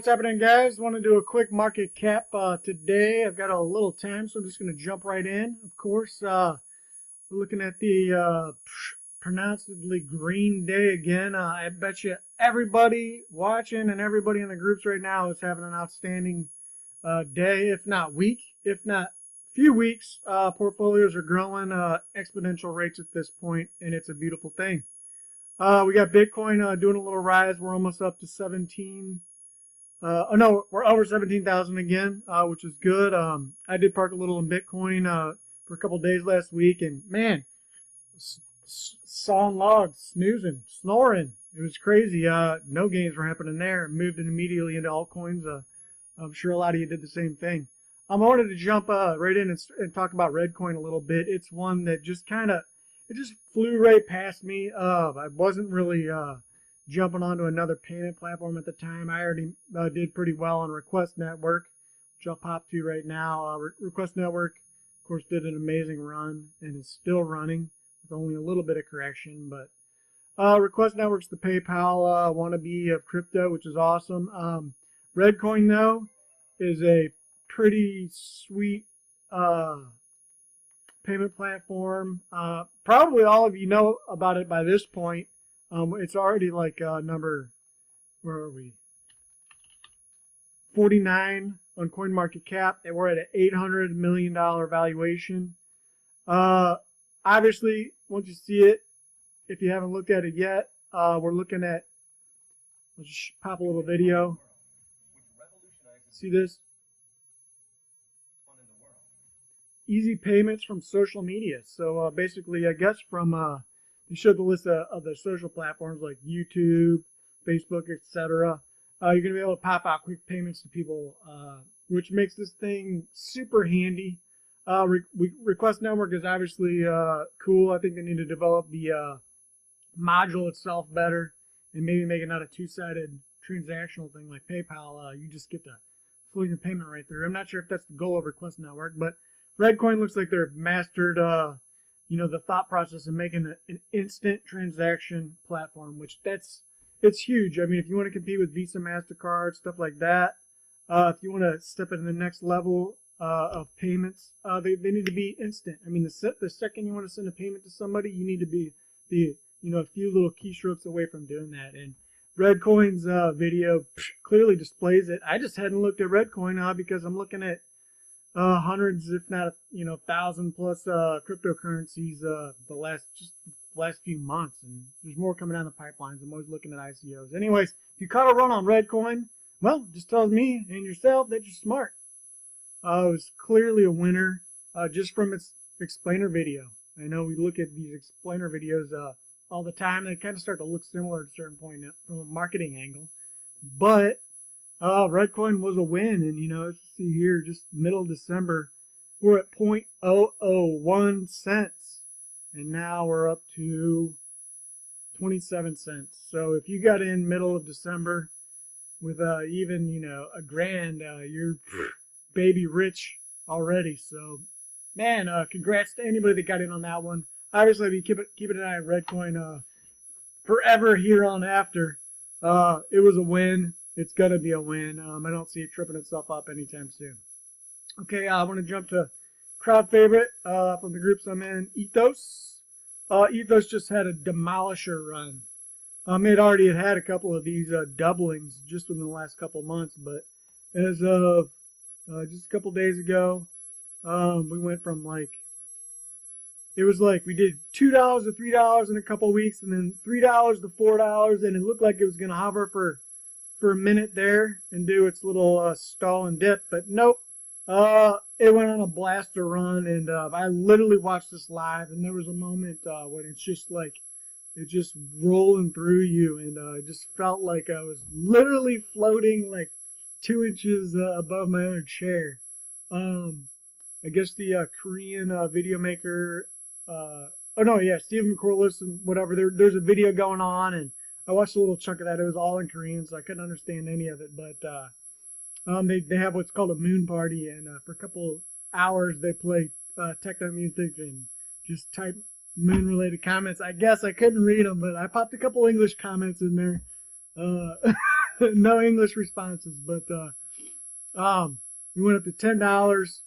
what's happening, guys? Want to do a quick market cap today. I've got a little time, so I'm just going to jump right in. Of course, we're looking at the pronouncedly green day again. I bet you everybody watching and everybody in the groups right now is having an outstanding day, if not week, if not few weeks. Portfolios are growing exponential rates at this point, and it's a beautiful thing. We got Bitcoin doing a little rise. We're almost up to 17. Oh no, we're over 17,000 again, which is good. I did park a little in Bitcoin for a couple days last week, and man, sawing logs, snoozing, snoring. It was crazy. No gains were happening there. Moved it immediately into altcoins. I'm sure a lot of you did the same thing. I wanted to jump right in and talk about Redcoin a little bit. It's one that just it just flew right past me. I wasn't really jumping onto another payment platform at the time. I already did pretty well on Request Network, which I'll pop to right now. Request Network, of course, did an amazing run and is still running with only a little bit of correction. But Request Network's the PayPal wannabe of crypto, which is awesome. Redcoin, though, is a pretty sweet payment platform. Probably all of you know about it by this point. It's already like number, where are we? 49 on CoinMarketCap, and we're at an $800 million valuation. Obviously, once you see it, if you haven't looked at it yet, we're looking at, let's just pop a little video. See this? Easy payments from social media. So basically, I guess from you showed the list of the social platforms like YouTube, Facebook, etc. You're going to be able to pop out quick payments to people, which makes this thing super handy. Request Network is obviously cool. I think they need to develop the module itself better and maybe make it not a two-sided transactional thing like PayPal. You just get to fling your payment right through. I'm not sure if that's the goal of Request Network, but Redcoin looks like they've mastered the thought process of making an instant transaction platform, which it's huge. I mean, if you want to compete with Visa, MasterCard, stuff like that, if you want to step into the next level of payments, they need to be instant. I mean, the second you want to send a payment to somebody, you need to be a few little keystrokes away from doing that. And Redcoin's video clearly displays it. I just hadn't looked at Redcoin because I'm looking at hundreds, if not 1,000 plus cryptocurrencies the last few months, and there's more coming down the pipelines. I'm always looking at ICOs. Anyways, if you caught a run on Redcoin, well, it just tells me and yourself that you're smart. It was clearly a winner just from its explainer video. I know we look at these explainer videos all the time. They kind of start to look similar at a certain point from a marketing angle, but Redcoin was a win, and let's see here, just middle of December, we're at 0.001 cents, and now we're up to 27 cents. So if you got in middle of December with even a grand, you're baby rich already. So man, congrats to anybody that got in on that one. Obviously, I'll be keeping an eye on Redcoin forever here on after. It was a win. It's going to be a win. I don't see it tripping itself up anytime soon. Okay, I want to jump to crowd favorite from the groups I'm in, Ethos. Ethos just had a demolisher run. It already had a couple of these doublings just within the last couple months, but as of just a couple days ago, we went from it was like we did $2 to $3 in a couple of weeks, and then $3 to $4, and it looked like it was going to hover for a minute there and do its little stall and dip, but nope. It went on a blaster run, and I literally watched this live, and there was a moment when it's just rolling through you, and it just felt like I was literally floating like 2 inches above my own chair. I guess the Korean video maker, Stephen Corliss and whatever, there's a video going on, and I watched a little chunk of that. It was all in Korean, so I couldn't understand any of it. But they have what's called a moon party, and for a couple hours they play techno music and just type moon-related comments. I guess I couldn't read them, but I popped a couple English comments in there. no English responses, but we went up to $10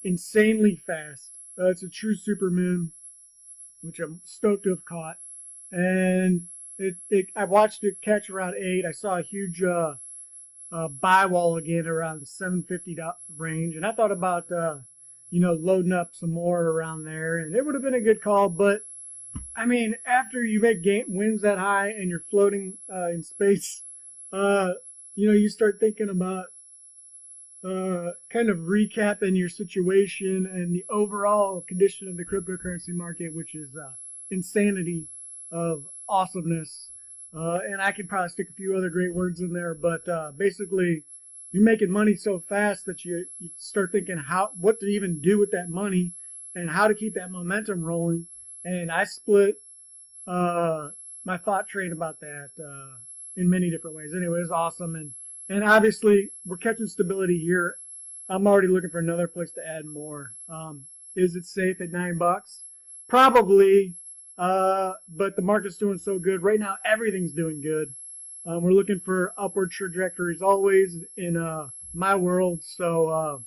insanely fast. It's a true supermoon, which I'm stoked to have caught. And I watched it catch around 8. I saw a huge buy wall again around the 750 range, and I thought about loading up some more around there, and it would have been a good call. But I mean, after you make wins that high and you're floating in space, you start thinking about kind of recapping your situation and the overall condition of the cryptocurrency market, which is insanity of awesomeness. And I could probably stick a few other great words in there, but basically, you're making money so fast that you start thinking what to even do with that money and how to keep that momentum rolling. And I split my thought train about that in many different ways. Anyway, it was awesome, and obviously we're catching stability here. I'm already looking for another place to add more. Is it safe at $9? Probably. But the market's doing so good. Right now, everything's doing good. We're looking for upward trajectories always in my world. So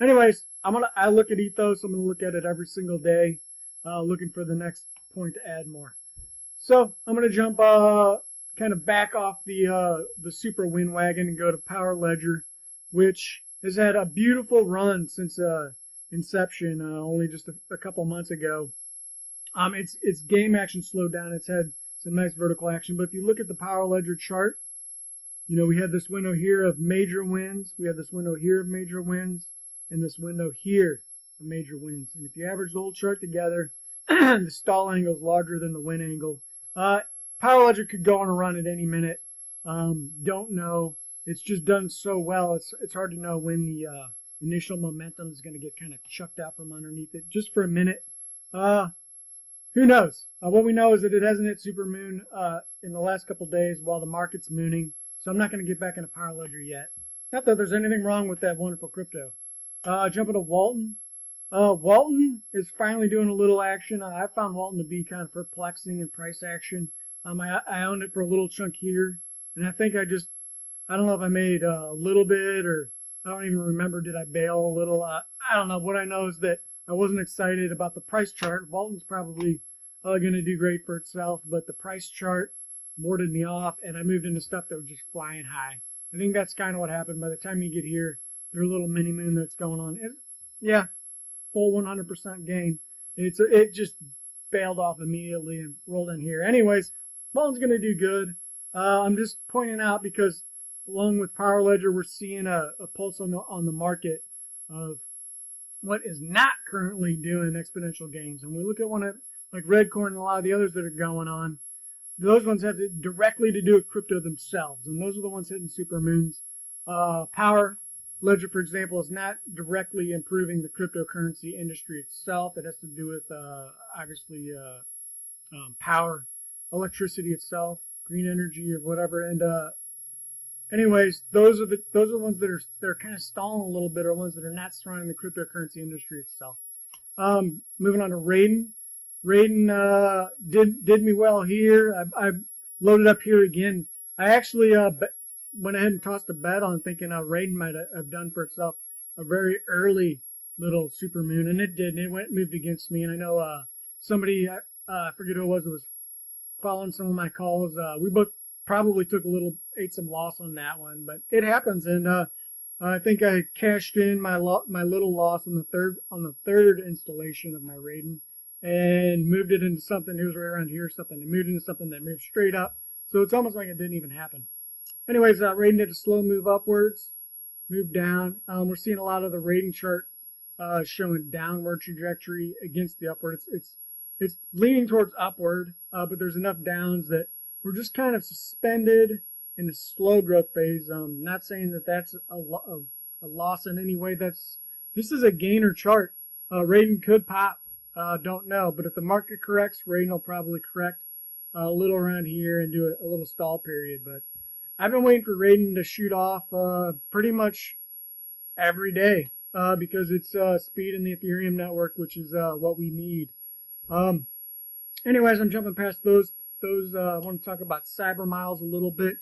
anyways, I look at Ethos. I'm going to look at it every single day, looking for the next point to add more. So I'm going to jump kind of back off the super wind wagon and go to Powr Ledger, which has had a beautiful run since inception, only just a couple months ago. Its game action slowed down. It's had some nice vertical action. But if you look at the Powr Ledger chart, we had this window here of major wins. We have this window here of major wins, and this window here of major wins. And if you average the whole chart together, the stall angle is larger than the win angle. Powr Ledger could go on a run at any minute. Don't know. It's just done so well. It's hard to know when the initial momentum is going to get kind of chucked out from underneath it. Just for a minute. Who knows? What we know is that it hasn't hit supermoon in the last couple days while the market's mooning. So I'm not going to get back into Powr Ledger yet. Not that there's anything wrong with that wonderful crypto. Jumping to Walton. Walton is finally doing a little action. I found Walton to be kind of perplexing in price action. I owned it for a little chunk here, and I think I don't know if I made a little bit, or I don't even remember, did I bail a little? I don't know. What I know is that I wasn't excited about the price chart. Walton's probably going to do great for itself, but the price chart warded me off, and I moved into stuff that was just flying high. I think that's kind of what happened. By the time you get here, there's a little mini moon that's going on. Full 100% gain. It just bailed off immediately and rolled in here. Anyways, Walton's going to do good. I'm just pointing out because along with Powr Ledger, we're seeing a pulse on the market of what is not currently doing exponential gains. And we look at one like Redcorn and a lot of the others that are going on. Those ones have directly to do with crypto themselves, and those are the ones hitting supermoons. Powr Ledger, for example, is not directly improving the cryptocurrency industry itself. It has to do with obviously power, electricity itself, green energy, or whatever. And anyways, those are the ones that are kind of stalling a little bit, or ones that are not surrounding the cryptocurrency industry itself. Moving on to Raiden. Raiden did me well here. I loaded up here again. I actually went ahead and tossed a bet on thinking Raiden might have done for itself a very early little supermoon, and it did. And it moved against me. And I know somebody, I forget who it was following some of my calls. We both probably ate some loss on that one, but it happens. And I think I cashed in my little loss on the third installation of my Raiden, and moved it into something. It was right around here, something. It moved into something that moved straight up. So it's almost like it didn't even happen. Anyways, Raiden did a slow move upwards, move down. We're seeing a lot of the Raiden chart showing downward trajectory against the upward. It's leaning towards upward, but there's enough downs that we're just kind of suspended in a slow growth phase. Not saying that that's a loss in any way. This is a gainer chart. Raiden could pop. Don't know, but if the market corrects, Raiden will probably correct a little around here and do a little stall period. But I've been waiting for Raiden to shoot off pretty much every day because it's speed in the Ethereum network, which is what we need. Anyways, I'm jumping past those. I want to talk about cyber miles a little bit.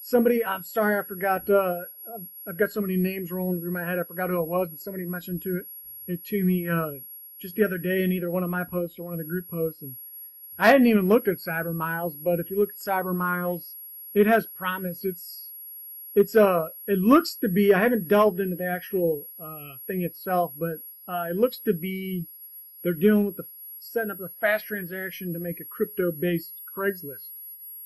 somebody, I'm sorry, I forgot. I've got so many names rolling through my head. I forgot who it was, but somebody mentioned it to me just the other day in either one of my posts or one of the group posts. And I hadn't even looked at Cyber Miles, but if you look at Cyber Miles, it has promise. It looks to be. I haven't delved into the actual thing itself, but it looks to be they're dealing with the setting up the fast transaction to make a crypto-based Craigslist.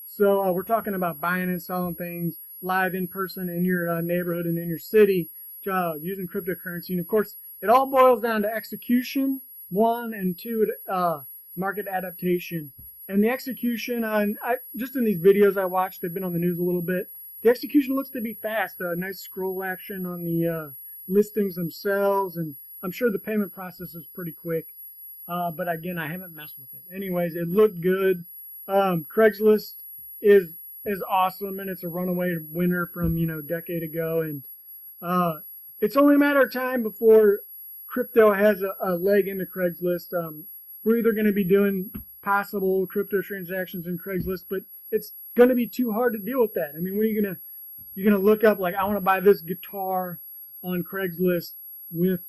So we're talking about buying and selling things live in person in your neighborhood and in your city using cryptocurrency. And of course, it all boils down to execution, one, and two, market adaptation. And the execution, just in these videos I watched, they've been on the news a little bit. The execution looks to be fast. Nice scroll action on the listings themselves, and I'm sure the payment process is pretty quick. But again, I haven't messed with it. Anyways, it looked good. Craigslist is awesome, and it's a runaway winner from a decade ago, and it's only a matter of time before crypto has a leg into Craigslist. We're either going to be doing possible crypto transactions in Craigslist, but it's going to be too hard to deal with that. I mean, what are you're gonna look up, like, I want to buy this guitar on Craigslist with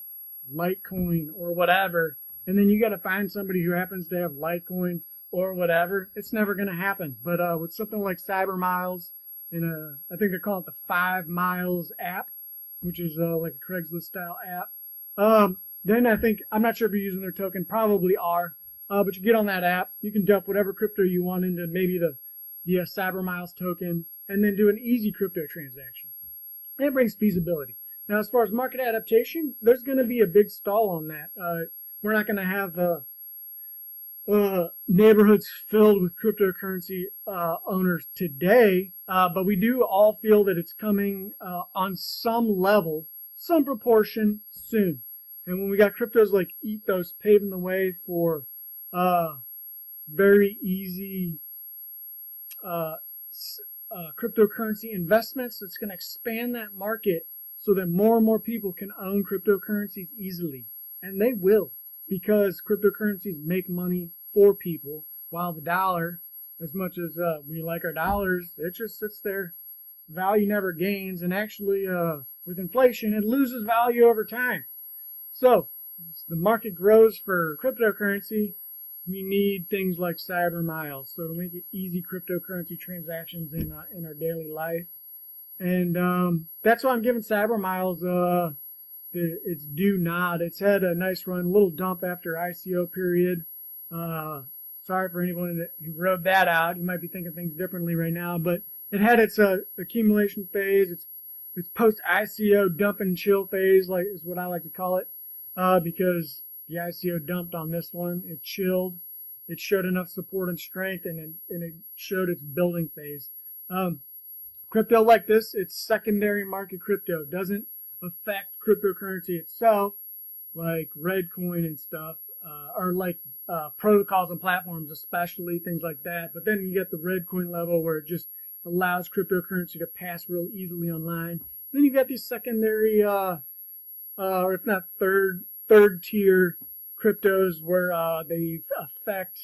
Litecoin or whatever, and then you got to find somebody who happens to have Litecoin or whatever. It's never going to happen. But with something like Cyber Miles, and I think they call it the 5 Miles app, which is like a Craigslist style app, then I think, I'm not sure if you're using their token, probably are, but you get on that app, you can dump whatever crypto you want into maybe the Cyber Miles token, and then do an easy crypto transaction. And it brings feasibility. Now, as far as market adaptation, there's going to be a big stall on that. We're not going to have neighborhoods filled with cryptocurrency owners today, but we do all feel that it's coming on some level, some proportion soon. And when we got cryptos like Ethos paving the way for very easy cryptocurrency investments, it's going to expand that market so that more and more people can own cryptocurrencies easily. And they will, because cryptocurrencies make money for people, while the dollar, as much as we like our dollars, it just sits there. Value never gains, and actually with inflation, it loses value over time. So as the market grows for cryptocurrency, we need things like Cyber Miles, so to make it easy cryptocurrency transactions in our daily life. And that's why I'm giving Cyber Miles its due nod. It's had a nice run, a little dump after ICO period. Sorry for anyone who rode that out. You might be thinking things differently right now, but it had its accumulation phase, its post ICO dump and chill phase, like is what I like to call it, because the ICO dumped on this one. It chilled. It showed enough support and strength, and it showed its building phase. Crypto like this, it's secondary market crypto. It doesn't affect cryptocurrency itself, like Redcoin and stuff, or like protocols and platforms, especially things like that. But then you get the Redcoin level where it just allows cryptocurrency to pass real easily online. And then you got these secondary, or if not third tier cryptos where they affect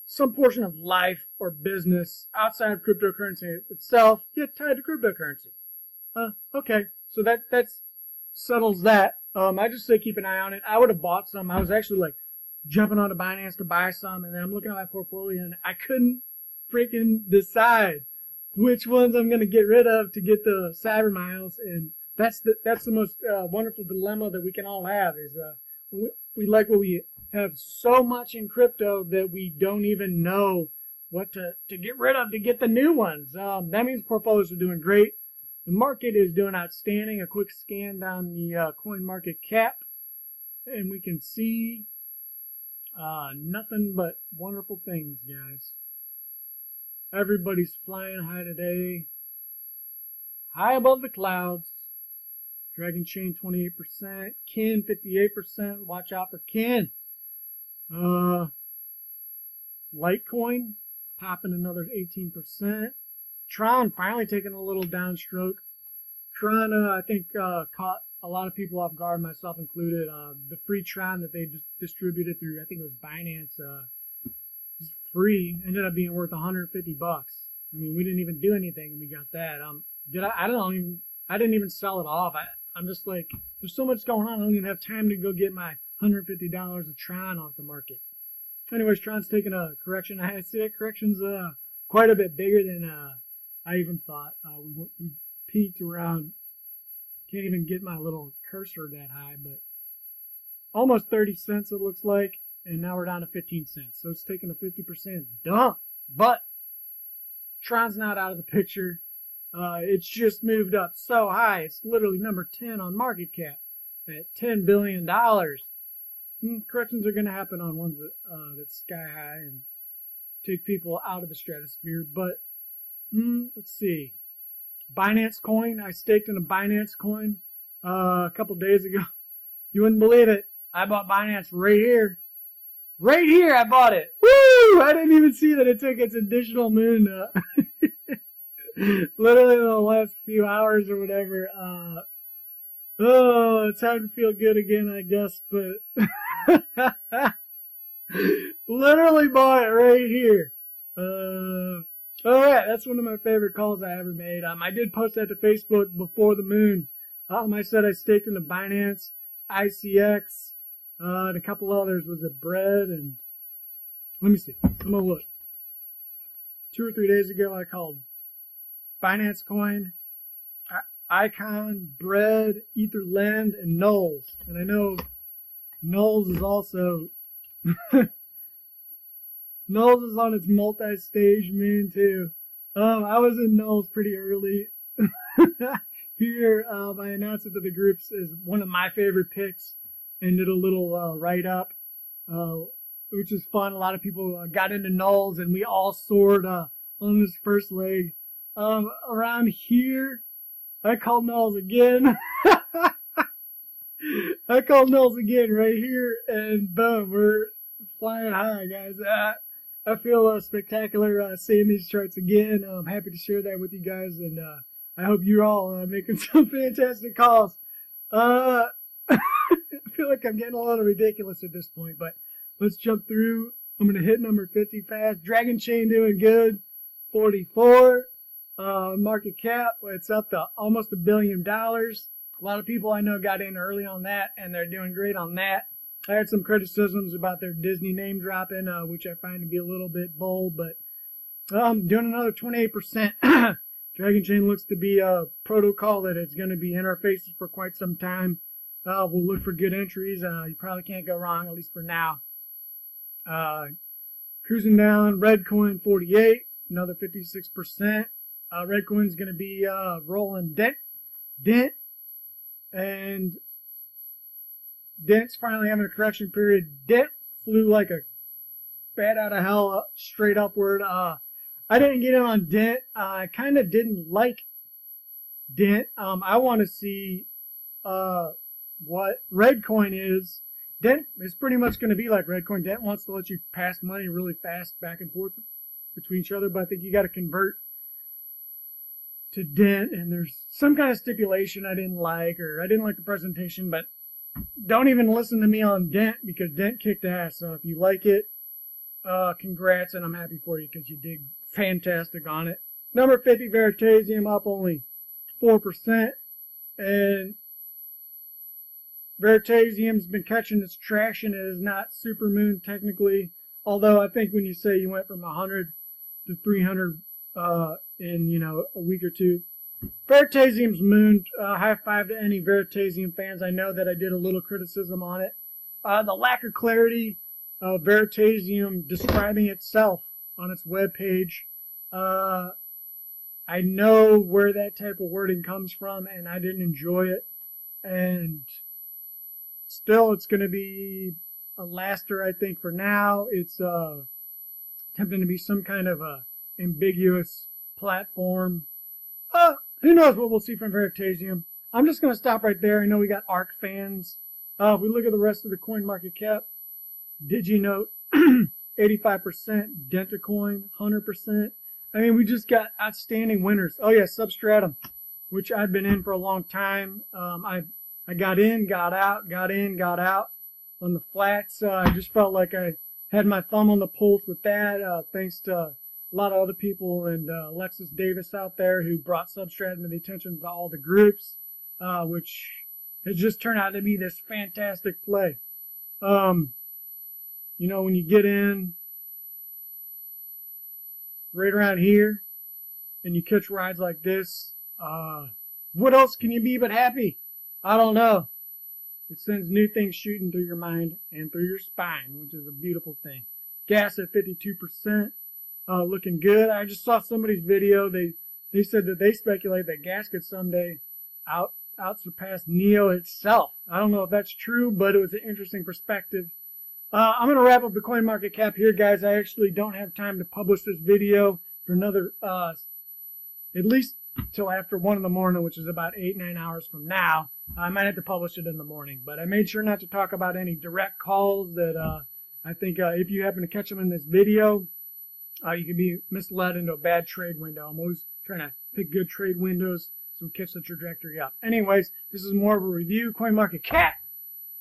some portion of life or business outside of cryptocurrency itself, yet tied to cryptocurrency. Okay, so that settles that. I just say keep an eye on it. I would have bought some. I was actually like jumping onto Binance to buy some, and then I'm looking at my portfolio and I couldn't freaking decide which ones I'm going to get rid of to get the Cyber Miles. And that's the most wonderful dilemma that we can all have, is we like what we have so much in crypto that we don't even know what to get rid of to get the new ones. That means portfolios are doing great. The market is doing outstanding. A quick scan down the coin market cap, and we can see nothing but wonderful things, guys. Everybody's flying high today, high above the clouds. Dragon Chain 28%, Kin 58%. Watch out for Kin. Litecoin popping another 18%. Tron finally taking a little downstroke. Tron, I think, caught a lot of people off guard, myself included. The free Tron that they distributed through, I think it was Binance, was free, ended up being worth $150. I mean, we didn't even do anything and we got that. I didn't even sell it off. I'm just like, there's so much going on. I don't even have time to go get my $150 of Tron off the market. Anyways, Tron's taking a correction. I see that correction's quite a bit bigger than I even thought. We peaked around, can't even get my little cursor that high, but almost 30 cents it looks like, and now we're down to 15 cents. So it's taking a 50% dump. But Tron's not out of the picture. It's just moved up so high. It's literally number 10 on market cap at $10 billion. Corrections are going to happen on ones that's sky high and take people out of the stratosphere. But let's see. Binance coin. I staked in a Binance coin a couple days ago. You wouldn't believe it. I bought Binance right here. Right here I bought it. Woo! I didn't even see that it took its additional moon literally in the last few hours or whatever. Oh, it's time to feel good again, I guess, but literally bought it right here. Alright, that's one of my favorite calls I ever made. I did post that to Facebook before the moon. I said I staked into Binance, ICX, and a couple others. Was it Bread? And let me see. I'm gonna look. 2 or 3 days ago, I called Binance Coin, Icon, Bread, Etherlend, and Nuls. And I know Nuls is also Nuls is on its multi-stage moon too. I was in Nuls pretty early. Here, I announced it to the groups as one of my favorite picks and did a little write-up, which is fun. A lot of people got into Nuls, and we all soared on this first leg. Around here, I called Nuls again. I called Nuls again right here, and boom, we're flying high, guys. I feel spectacular seeing these charts again. I'm happy to share that with you guys, and I hope you're all making some fantastic calls. I feel like I'm getting a little ridiculous at this point, but let's jump through. I'm going to hit number 50 fast. Dragon Chain doing good, 44. Market cap, it's up to almost $1 billion. A lot of people I know got in early on that, and they're doing great on that. I had some criticisms about their Disney name dropping, which I find to be a little bit bold, but doing another 28%. Dragon Chain looks to be a protocol that is going to be in our faces for quite some time. We'll look for good entries. You probably can't go wrong, at least for now. Cruising down, Redcoin 48, another 56%. Redcoin's going to be rolling Dent, and Dent's finally having a correction period. Dent flew like a bat out of hell straight upward. I didn't get in on Dent. I kind of didn't like Dent. I want to see what Redcoin is. Dent is pretty much going to be like Redcoin. Dent wants to let you pass money really fast back and forth between each other, but I think you got to convert to Dent, and there's some kind of stipulation I didn't like, or I didn't like the presentation, but don't even listen to me on Dent because Dent kicked ass. So if you like it, congrats, and I'm happy for you because you did fantastic on it. Number 50, Veritasium, up only 4%, and Veritasium's been catching its traction. It is not supermoon technically, although I think when you say you went from 100 to 300 in a week or two, Veritasium's mooned. High five to any Veritasium fans. I know that I did a little criticism on it. The lack of clarity of Veritasium describing itself on its webpage. I know where that type of wording comes from, and I didn't enjoy it. And still, it's going to be a laster, I think, for now. It's attempting to be some kind of a ambiguous platform. Who knows what we'll see from Veritasium. I'm just going to stop right there. I know we got ARK fans. If we look at the rest of the coin market cap, DigiNote, 85%, Dentacoin, 100%. I mean, we just got outstanding winners. Oh, yeah, Substratum, which I've been in for a long time. I got in, got out, got in, got out on the flats. I just felt like I had my thumb on the pulse with that, thanks to a lot of other people, and Alexis Davis out there, who brought Substratum to the attention of all the groups, which has just turned out to be this fantastic play. You know, when you get in right around here and you catch rides like this, what else can you be but happy? I don't know. It sends new things shooting through your mind and through your spine, which is a beautiful thing. Gas at 52%, looking good. I just saw somebody's video. They said that they speculate that gas could someday out surpass Neo itself. I don't know if that's true, but it was an interesting perspective. I'm going to wrap up the CoinMarketCap here, guys. I actually don't have time to publish this video for another, at least till after 1 in the morning, which is about 8-9 hours from now. I might have to publish it in the morning, but I made sure not to talk about any direct calls that I think if you happen to catch them in this video, you can be misled into a bad trade window. I'm always trying to pick good trade windows so we catch the trajectory up. Anyways, this is more of a review. CoinMarketCap.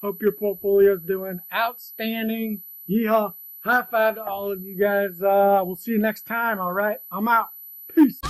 Hope your portfolio is doing outstanding. Yeehaw. High five to all of you guys. We'll see you next time. All right. I'm out. Peace.